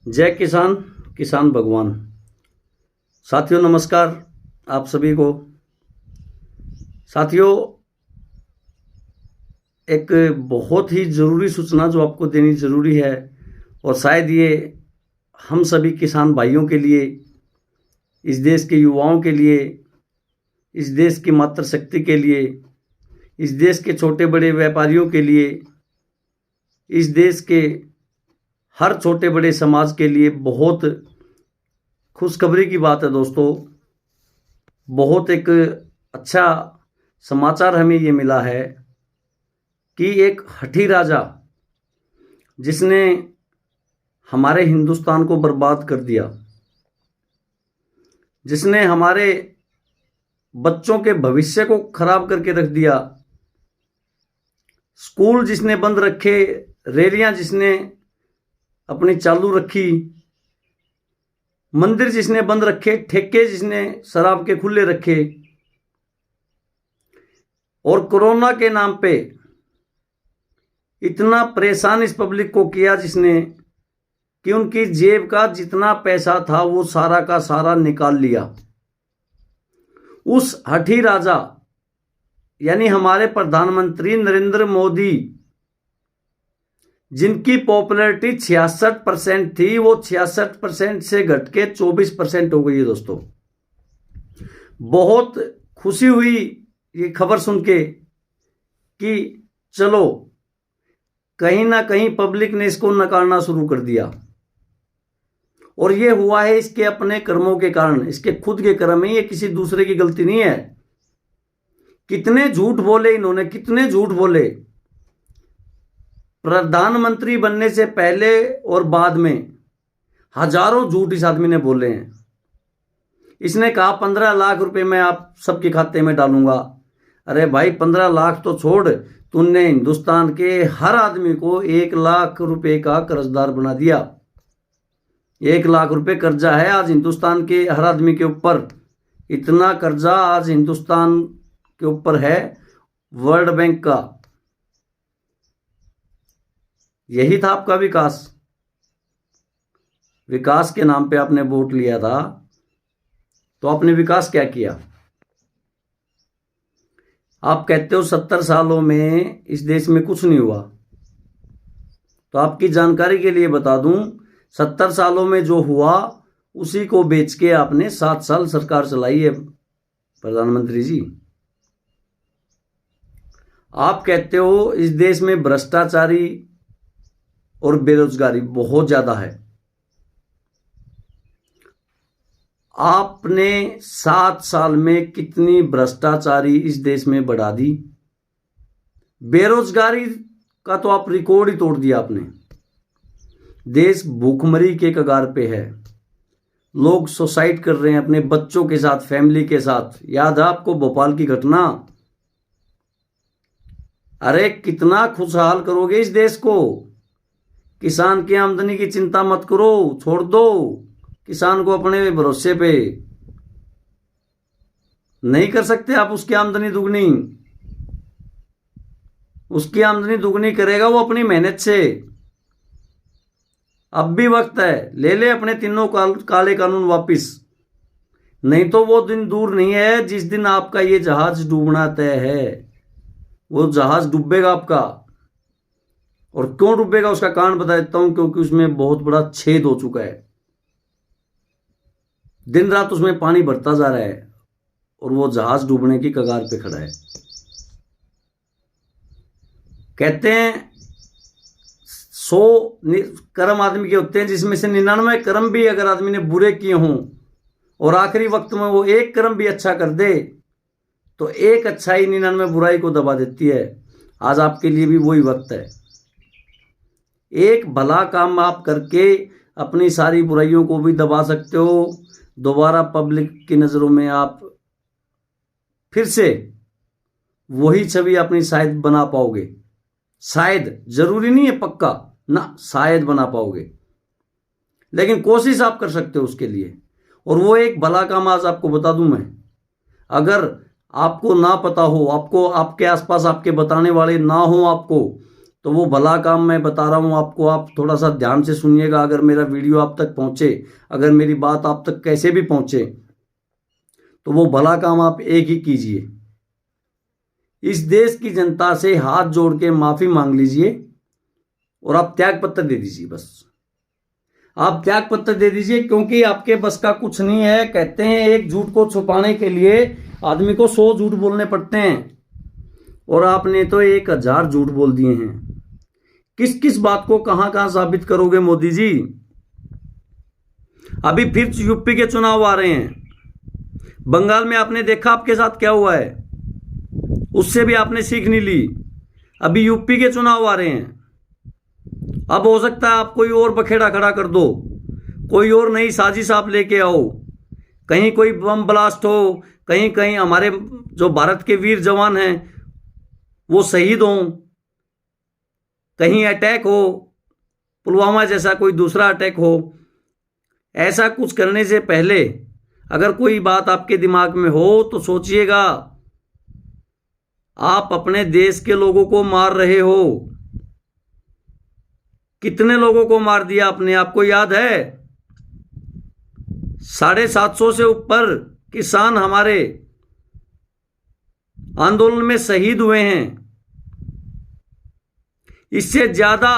जय किसान, किसान भगवान। साथियों नमस्कार आप सभी को। साथियों, एक बहुत ही ज़रूरी सूचना जो आपको देनी ज़रूरी है, और शायद ये हम सभी किसान भाइयों के लिए, इस देश के युवाओं के लिए, इस देश की मातृशक्ति के लिए, इस देश के छोटे बड़े व्यापारियों के लिए, इस देश के हर छोटे बड़े समाज के लिए बहुत खुशखबरी की बात है दोस्तों। बहुत एक अच्छा समाचार हमें ये मिला है कि एक हठी राजा जिसने हमारे हिंदुस्तान को बर्बाद कर दिया, जिसने हमारे बच्चों के भविष्य को खराब करके रख दिया, स्कूल जिसने बंद रखे, रैलियां जिसने अपनी चालू रखी, मंदिर जिसने बंद रखे, ठेके जिसने शराब के खुले रखे, और कोरोना के नाम पे इतना परेशान इस पब्लिक को किया जिसने कि उनकी जेब का जितना पैसा था वो सारा का सारा निकाल लिया। उस हठी राजा यानी हमारे प्रधानमंत्री नरेंद्र मोदी, जिनकी पॉपुलैरिटी 66% थी, वो 66% से घट के 24% हो गई है दोस्तों। बहुत खुशी हुई ये खबर सुन के कि चलो कहीं ना कहीं पब्लिक ने इसको नकारना शुरू कर दिया, और ये हुआ है इसके अपने कर्मों के कारण, इसके खुद के कर्म है, ये किसी दूसरे की गलती नहीं है। कितने झूठ बोले इन्होंने, कितने झूठ बोले। प्रधानमंत्री बनने से पहले और बाद में हजारों झूठ इस आदमी ने बोले हैं। इसने कहा 15 लाख रुपए मैं आप सबके खाते में डालूंगा। अरे भाई 15 लाख तो छोड़, तूने हिंदुस्तान के हर आदमी को 1 लाख रुपए का कर्जदार बना दिया। 1 लाख रुपए कर्जा है आज हिंदुस्तान के हर आदमी के ऊपर। इतना कर्जा आज हिंदुस्तान के ऊपर है वर्ल्ड बैंक का। यही था आपका विकास। विकास के नाम पे आपने वोट लिया था, तो आपने विकास क्या किया? आप कहते हो 70 सालों में इस देश में कुछ नहीं हुआ। तो आपकी जानकारी के लिए बता दूं, 70 सालों में जो हुआ उसी को बेच के आपने 7 साल सरकार चलाई है प्रधानमंत्री जी। आप कहते हो इस देश में भ्रष्टाचारी और बेरोजगारी बहुत ज्यादा है। आपने 7 साल में कितनी भ्रष्टाचारी इस देश में बढ़ा दी। बेरोजगारी का तो आप रिकॉर्ड ही तोड़ दिया आपने। देश भूखमरी के कगार पे है। लोग सुसाइड कर रहे हैं अपने बच्चों के साथ, फैमिली के साथ। याद है आपको भोपाल की घटना? अरे कितना खुशहाल करोगे इस देश को। किसान की आमदनी की चिंता मत करो, छोड़ दो किसान को अपने भरोसे पे। नहीं कर सकते आप उसकी आमदनी दुगनी। उसकी आमदनी दुगनी करेगा वो अपनी मेहनत से। अब भी वक्त है, ले ले अपने तीनों काले कानून वापिस। नहीं तो वो दिन दूर नहीं है जिस दिन आपका ये जहाज डूबना तय है। वो जहाज डूबेगा आपका। और क्यों डूबेगा उसका कारण बता देता हूं, क्योंकि उसमें बहुत बड़ा छेद हो चुका है। दिन रात उसमें पानी भरता जा रहा है और वो जहाज डूबने की कगार पे खड़ा है। कहते हैं 100 कर्म आदमी के होते हैं, जिसमें से 99 कर्म भी अगर आदमी ने बुरे किए हों और आखिरी वक्त में वो एक कर्म भी अच्छा कर दे, तो एक अच्छाई 99 बुराई को दबा देती है। आज आपके लिए भी वही वक्त है। एक भला काम आप करके अपनी सारी बुराइयों को भी दबा सकते हो। दोबारा पब्लिक की नजरों में आप फिर से वही छवि अपनी शायद बना पाओगे। शायद, जरूरी नहीं है पक्का ना, शायद बना पाओगे, लेकिन कोशिश आप कर सकते हो उसके लिए। और वो एक भला काम आज आपको बता दूं मैं। अगर आपको ना पता हो, आपको आपके आसपास आपके बताने वाले ना हो आपको, तो वो भला काम मैं बता रहा हूँ आपको, आप थोड़ा सा ध्यान से सुनिएगा। अगर मेरा वीडियो आप तक पहुँचे, अगर मेरी बात आप तक कैसे भी पहुँचे, तो वो भला काम आप एक ही कीजिए, इस देश की जनता से हाथ जोड़ के माफ़ी मांग लीजिए और आप त्याग पत्र दे दीजिए। बस आप त्याग पत्र दे दीजिए, क्योंकि आपके बस का कुछ नहीं है। कहते हैं एक झूठ को छुपाने के लिए आदमी को 100 झूठ बोलने पड़ते हैं, और आपने तो 1000 झूठ बोल दिए हैं। किस किस बात को कहां कहां साबित करोगे मोदी जी? अभी फिर यूपी के चुनाव आ रहे हैं, बंगाल में आपने देखा आपके साथ क्या हुआ है, उससे भी आपने सीख नहीं ली। अभी यूपी के चुनाव आ रहे हैं, अब हो सकता है आप कोई और बखेड़ा खड़ा कर दो, कोई और नई साजिश आप लेके आओ, कहीं कोई बम ब्लास्ट हो, कहीं कहीं हमारे जो भारत के वीर जवान हैं वो शहीद हों, कहीं अटैक हो, पुलवामा जैसा कोई दूसरा अटैक हो। ऐसा कुछ करने से पहले अगर कोई बात आपके दिमाग में हो तो सोचिएगा, आप अपने देश के लोगों को मार रहे हो। कितने लोगों को मार दिया आपने, आपको याद है? 750 से ऊपर किसान हमारे आंदोलन में शहीद हुए हैं। इससे ज्यादा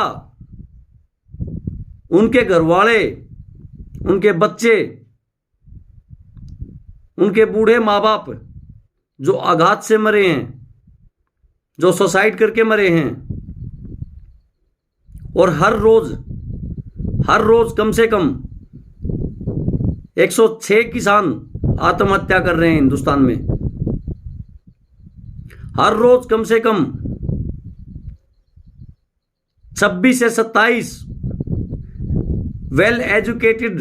उनके घरवाले, उनके बच्चे, उनके बूढ़े माँ बाप जो आघात से मरे हैं, जो सुसाइड करके मरे हैं। और हर रोज कम से कम 106 किसान आत्महत्या कर रहे हैं हिंदुस्तान में। हर रोज कम से कम 26 से 27 वेल एजुकेटेड,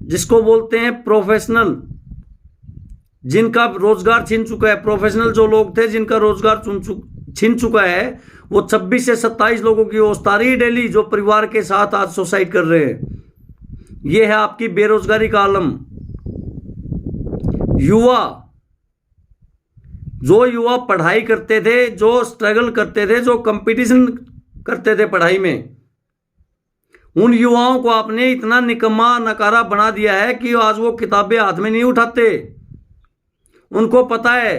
जिसको बोलते हैं प्रोफेशनल, जिनका रोजगार छीन चुका है, प्रोफेशनल जो लोग थे जिनका रोजगार छीन चुका है, वो 26 से 27 लोगों की औस्तारी डेली, जो परिवार के साथ आज सुसाइड कर रहे हैं। ये है आपकी बेरोजगारी का आलम। जो युवा पढ़ाई करते थे, जो स्ट्रगल करते थे, जो कंपटीशन करते थे पढ़ाई में, उन युवाओं को आपने इतना निकम्मा नकारा बना दिया है कि आज वो किताबें हाथ में नहीं उठाते। उनको पता है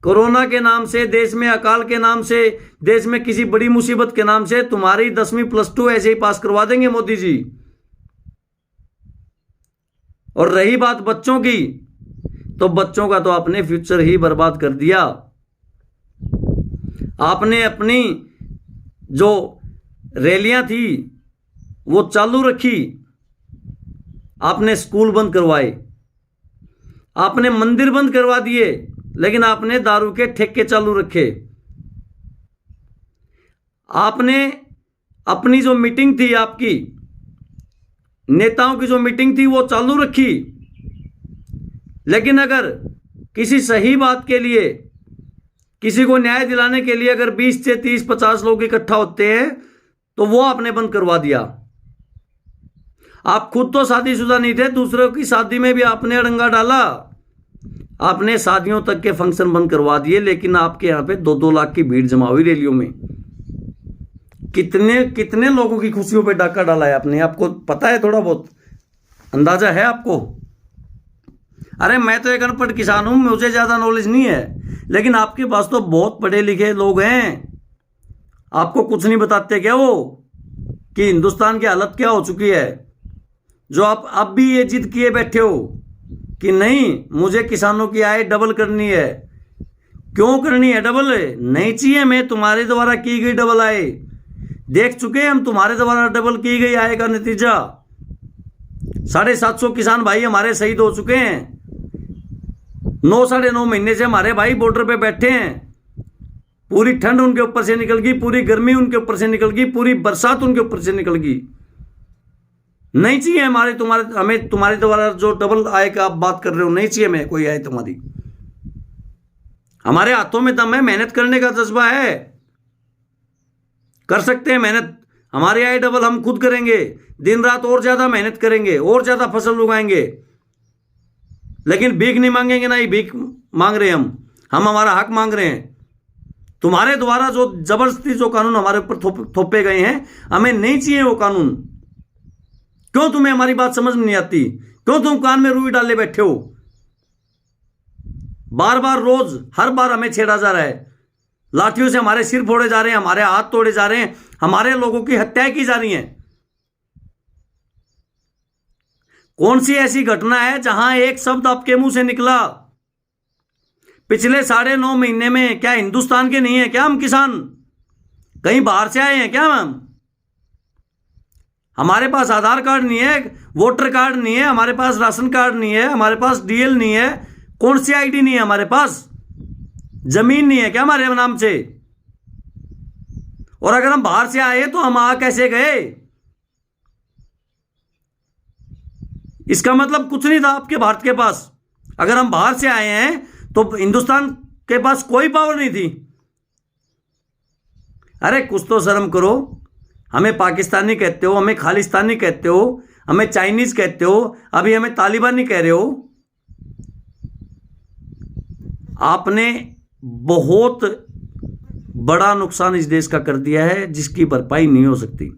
कोरोना के नाम से, देश में अकाल के नाम से, देश में किसी बड़ी मुसीबत के नाम से तुम्हारी 10वीं +2 ऐसे ही पास करवा देंगे मोदी जी। और रही बात बच्चों की, तो बच्चों का तो आपने फ्यूचर ही बर्बाद कर दिया। आपने अपनी जो रैलियां थी वो चालू रखी, आपने स्कूल बंद करवाए, आपने मंदिर बंद करवा दिए, लेकिन आपने दारू के ठेके चालू रखे। आपने अपनी जो मीटिंग थी, आपकी नेताओं की जो मीटिंग थी वो चालू रखी, लेकिन अगर किसी सही बात के लिए, किसी को न्याय दिलाने के लिए अगर 20 से 30-50 लोग इकट्ठा होते हैं तो वो आपने बंद करवा दिया। आप खुद तो शादीशुदा नहीं थे, दूसरों की शादी में भी आपने अड़ंगा डाला। आपने शादियों तक के फंक्शन बंद करवा दिए, लेकिन आपके यहां पे 2-2 लाख की भीड़ जमा हुई रैलियों में। कितने कितने लोगों की खुशियों पे डाका डाला है आपने, आपको पता है? थोड़ा बहुत अंदाजा है आपको? अरे मैं तो एक अनपढ़ किसान हूं, मुझे ज्यादा नॉलेज नहीं है, लेकिन आपके पास तो बहुत पढ़े लिखे लोग हैं। आपको कुछ नहीं बताते क्या वो, कि हिंदुस्तान की हालत क्या हो चुकी है? जो आप अब भी ये जिद किए बैठे हो कि नहीं, मुझे किसानों की आय डबल करनी है। क्यों करनी है डबल? नहीं चाहिए। मैं तुम्हारे द्वारा की गई डबल आय देख चुके हैं हम, तुम्हारे द्वारा डबल की गई आय का नतीजा 750 किसान भाई हमारे शहीद हो चुके हैं। 9-9.5 महीने से हमारे भाई बॉर्डर पे बैठे हैं। पूरी ठंड उनके ऊपर से निकल गई, पूरी गर्मी उनके ऊपर से निकल गई, पूरी बरसात उनके ऊपर से निकल गई। नहीं चाहिए हमें तुम्हारे द्वारा जो डबल आय का आप बात कर रहे हो, नहीं चाहिए हमें कोई आय तुम्हारी। हमारे हाथों में दम है, मेहनत करने का जज्बा है, कर सकते हैं मेहनत। हमारी आय डबल हम खुद करेंगे, दिन रात और ज्यादा मेहनत करेंगे, और ज्यादा फसल उगाएंगे, लेकिन भीख नहीं मांगेंगे। ना ही भीख मांग रहे हम हमारा हक मांग रहे हैं। तुम्हारे द्वारा जो जबरदस्ती जो कानून हमारे ऊपर थोपे गए हैं, हमें नहीं चाहिए वो कानून। क्यों तुम्हें हमारी बात समझ में नहीं आती? क्यों तुम कान में रुई डाले बैठे हो? बार बार रोज हर बार हमें छेड़ा जा रहा है, लाठियों से हमारे सिर फोड़े जा रहे हैं, हमारे हाथ तोड़े जा रहे हैं, हमारे लोगों की हत्याएं की जा रही हैं। कौन सी ऐसी घटना है जहां एक शब्द आपके मुंह से निकला? पिछले 9.5 महीने में क्या हिंदुस्तान के नहीं है क्या हम किसान? कहीं बाहर से आए हैं क्या हम? हमारे पास आधार कार्ड नहीं है, वोटर कार्ड नहीं है, हमारे पास राशन कार्ड नहीं है, हमारे पास डीएल नहीं है, कौन सी आईडी नहीं है हमारे पास? जमीन नहीं है क्या हमारे नाम से? और अगर हम बाहर से आए तो हम आ कैसे गए? इसका मतलब कुछ नहीं था आपके भारत के पास। अगर हम बाहर से आए हैं तो हिंदुस्तान के पास कोई पावर नहीं थी। अरे कुछ तो शर्म करो। हमें पाकिस्तानी कहते हो, हमें खालिस्तानी कहते हो, हमें चाइनीज कहते हो, अभी हमें तालिबानी कह रहे हो। आपने बहुत बड़ा नुकसान इस देश का कर दिया है जिसकी भरपाई नहीं हो सकती।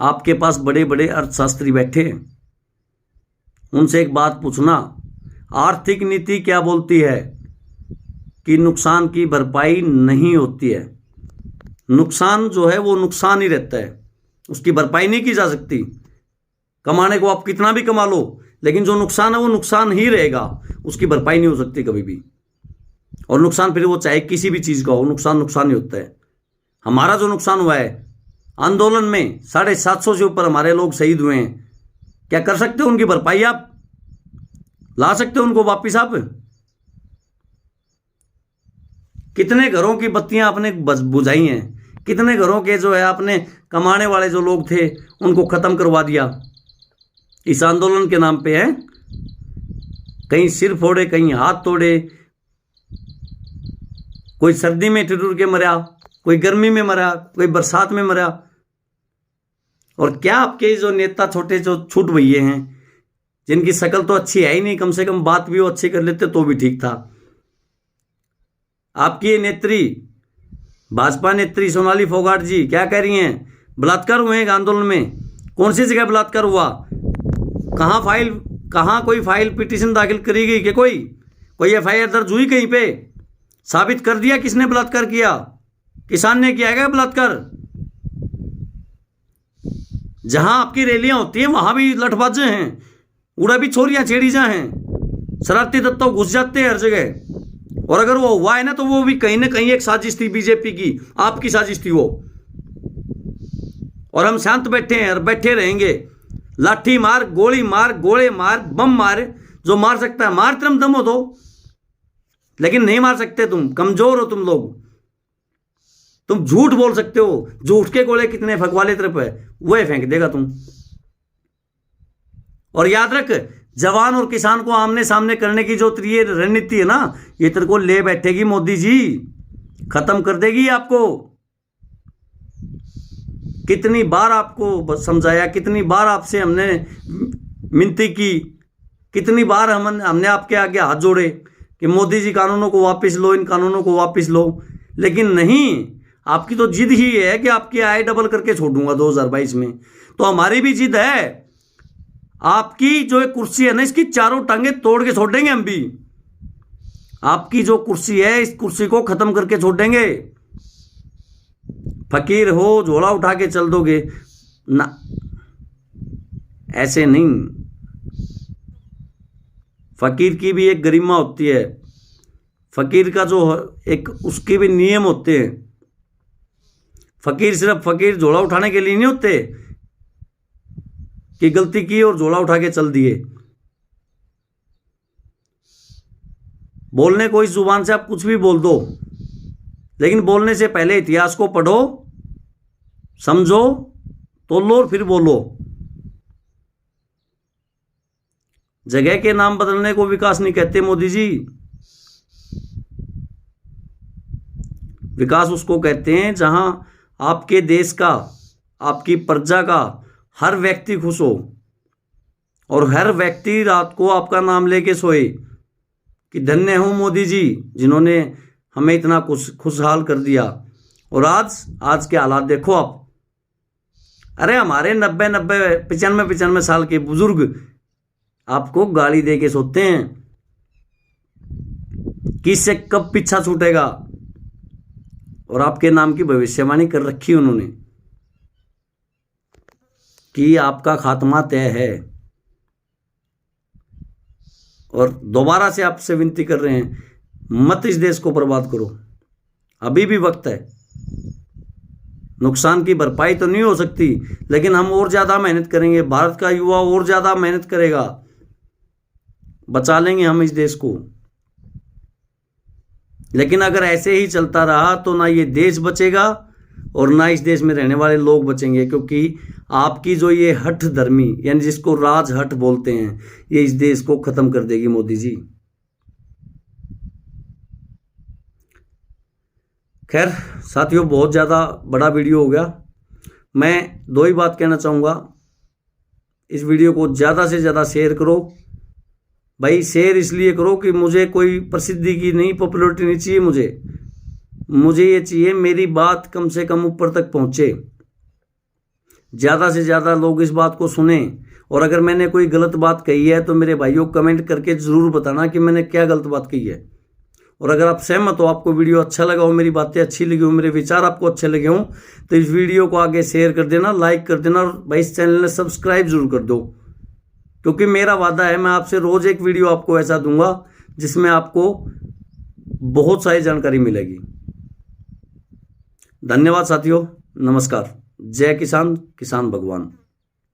आपके पास बड़े बड़े अर्थशास्त्री बैठे हैं, उनसे एक बात पूछना, आर्थिक नीति क्या बोलती है कि नुकसान की भरपाई नहीं होती है। नुकसान जो है वो नुकसान ही रहता है, उसकी भरपाई नहीं की जा सकती। कमाने को आप कितना भी कमा लो, लेकिन जो नुकसान है वो नुकसान ही रहेगा, उसकी भरपाई नहीं हो सकती कभी भी। और नुकसान फिर वो चाहे किसी भी चीज़ का हो, नुकसान नुकसान ही होता है। हमारा जो नुकसान हुआ है आंदोलन में, 750 से ऊपर हमारे लोग शहीद हुए हैं, क्या कर सकते हो उनकी भरपाई? आप ला सकते हो उनको वापिस? आप कितने घरों की बत्तियां आपने बुझाई हैं, कितने घरों के जो है आपने कमाने वाले जो लोग थे उनको खत्म करवा दिया इस आंदोलन के नाम पे है। कहीं सिर फोड़े, कहीं हाथ तोड़े, कोई सर्दी में ठिठुर के मरा, कोई गर्मी में मरा, कोई बरसात में मरा। और क्या आपके जो नेता छोटे जो छूट भैये हैं, जिनकी शक्ल तो अच्छी है ही नहीं, कम से कम बात भी वो अच्छी कर लेते तो भी ठीक था। आपकी ये नेत्री, भाजपा नेत्री सोनाली फोगाट जी क्या कह रही हैं? बलात्कार हुए हैं आंदोलन में। कौन सी जगह बलात्कार हुआ? कहाँ कोई फाइल पिटीशन दाखिल करी गई? कि कोई एफआईआर दर्ज हुई कहीं पे? साबित कर दिया किसने बलात्कार किया? किसान ने किया है बलात्कार? जहां आपकी रैलियां होती हैं वहां भी लठबाजे हैं, उड़ा भी छोरियां छेड़ी जा हैं, शरारती तत्व घुस जाते हैं हर जगह। और अगर वो हुआ है ना तो वो भी कहीं ना कहीं एक साजिश थी बीजेपी की, आपकी साजिश थी वो। और हम शांत बैठे हैं और बैठे रहेंगे। लाठी मार, गोली मार, गोले मार, बम मार, जो मार सकता है मार, तुम दम हो तो, लेकिन नहीं मार सकते। तुम कमजोर हो, तुम लोग। तुम झूठ बोल सकते हो, झूठ के गोले कितने फगवाले तरफ है वह फेंक देगा तुम। और याद रख, जवान और किसान को आमने सामने करने की जो ये रणनीति है ना, ये तेरे को ले बैठेगी मोदी जी, खत्म कर देगी आपको। कितनी बार आपको समझाया, कितनी बार आपसे हमने मिनती की, कितनी बार हमने आपके आगे हाथ जोड़े कि मोदी जी कानूनों को वापस लो, इन कानूनों को वापस लो, लेकिन नहीं। आपकी तो जिद ही है कि आपकी आय डबल करके छोड़ूंगा 2022 में। तो हमारी भी जिद है। आपकी जो एक कुर्सी है ना, इसकी चारों टांगे तोड़ के छोड़ेंगे हम भी। आपकी जो कुर्सी है, इस कुर्सी को खत्म करके छोड़ेंगे। फकीर हो, झोला उठा के चल दोगे ना, ऐसे नहीं। फकीर की भी एक गरिमा होती है, फकीर का जो एक उसके भी नियम होते हैं। फकीर सिर्फ फकीर झोला उठाने के लिए नहीं होते कि गलती की और झोला उठा के चल दिए। बोलने को इस जुबान से आप कुछ भी बोल दो, लेकिन बोलने से पहले इतिहास को पढ़ो, समझो, तोलो और फिर बोलो। जगह के नाम बदलने को विकास नहीं कहते मोदी जी। विकास उसको कहते हैं जहां आपके देश का, आपकी प्रजा का हर व्यक्ति खुश हो और हर व्यक्ति रात को आपका नाम लेके सोए कि धन्य हो मोदी जी, जिन्होंने हमें इतना खुशहाल कर दिया, और आज के हालात देखो आप। अरे हमारे 90 95 साल के बुजुर्ग आपको गाली दे के सोते हैं कि इससे कब पीछा छूटेगा, और आपके नाम की भविष्यवाणी कर रखी उन्होंने कि आपका खात्मा तय है। और दोबारा से आपसे विनती कर रहे हैं, मत इस देश को बर्बाद करो, अभी भी वक्त है। नुकसान की भरपाई तो नहीं हो सकती, लेकिन हम और ज्यादा मेहनत करेंगे, भारत का युवा और ज्यादा मेहनत करेगा, बचा लेंगे हम इस देश को। लेकिन अगर ऐसे ही चलता रहा तो ना ये देश बचेगा और ना इस देश में रहने वाले लोग बचेंगे, क्योंकि आपकी जो ये हठ धर्मी, यानी जिसको राज हठ बोलते हैं, ये इस देश को खत्म कर देगी मोदी जी। खैर साथियों, बहुत ज़्यादा बड़ा वीडियो हो गया। मैं दो ही बात कहना चाहूँगा, इस वीडियो को ज़्यादा से ज़्यादा शेयर करो भाई। शेयर इसलिए करो कि मुझे कोई प्रसिद्धि की नहीं, पॉपुलैरिटी नहीं चाहिए मुझे ये चाहिए मेरी बात कम से कम ऊपर तक पहुँचे, ज़्यादा से ज़्यादा लोग इस बात को सुने। और अगर मैंने कोई गलत बात कही है तो मेरे भाइयों कमेंट करके ज़रूर बताना कि मैंने क्या गलत बात कही है। और अगर आप सहमत हो, आपको वीडियो अच्छा लगा हो, मेरी बातें अच्छी लगी हो, मेरे विचार आपको अच्छे लगे हों, तो इस वीडियो को आगे शेयर कर देना, लाइक कर देना, और भाई इस चैनल में सब्सक्राइब जरूर कर दो, क्योंकि मेरा वादा है मैं आपसे रोज़ एक वीडियो आपको ऐसा दूंगा जिसमें आपको बहुत सारी जानकारी मिलेगी। धन्यवाद साथियों, नमस्कार। जय किसान, किसान भगवान।